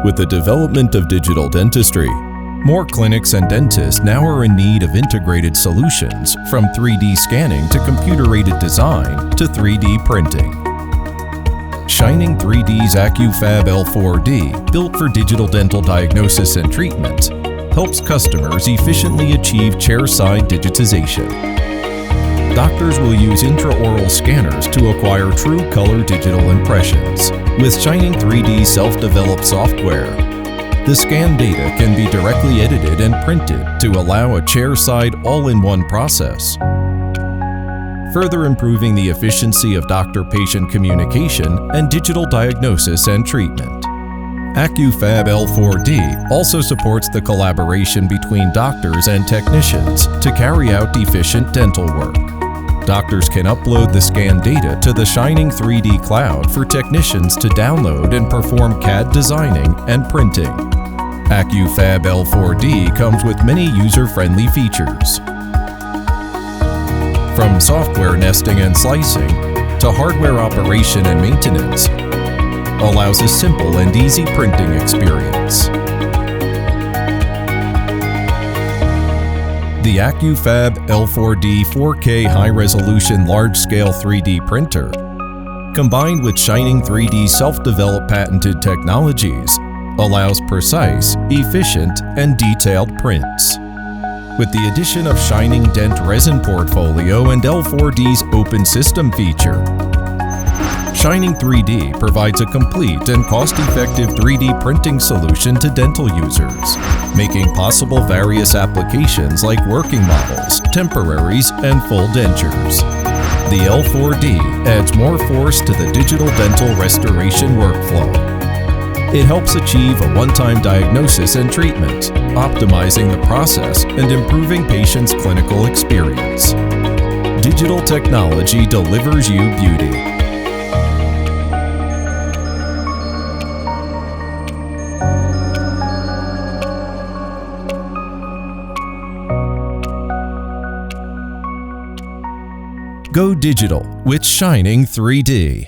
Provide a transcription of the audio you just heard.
With the development of digital dentistry, more clinics and dentists now are in need of integrated solutions, from 3D scanning to computer-aided design to 3D printing. Shining 3D's AccuFab-L4D, built for digital dental diagnosis and treatment, helps customers efficiently achieve chairside digitization. Doctors will use intraoral scanners to acquire true color digital impressions. With Shining 3D self-developed software, the scan data can be directly edited and printed to allow a chairside all-in-one process, further improving the efficiency of doctor-patient communication and digital diagnosis and treatment. AccuFab-L4D also supports the collaboration between doctors and technicians to carry out efficient dental work. Doctors can upload the scanned data to the Shining 3D cloud for technicians to download and perform CAD designing and printing. AccuFab-L4D comes with many user-friendly features. From software nesting and slicing to hardware operation and maintenance, allows a simple and easy printing experience. The AccuFab-L4D 4K high-resolution large-scale 3D printer, combined with Shining 3D's self-developed patented technologies, allows precise, efficient, and detailed prints. With the addition of Shining Dent Resin Portfolio and L4D's Open System feature, Shining 3D provides a complete and cost-effective 3D printing solution to dental users, making possible various applications like working models, temporaries, and full dentures. The L4D adds more force to the digital dental restoration workflow. It helps achieve a one-time diagnosis and treatment, optimizing the process and improving patients' clinical experience. Digital technology delivers you beauty. Go digital with Shining 3D.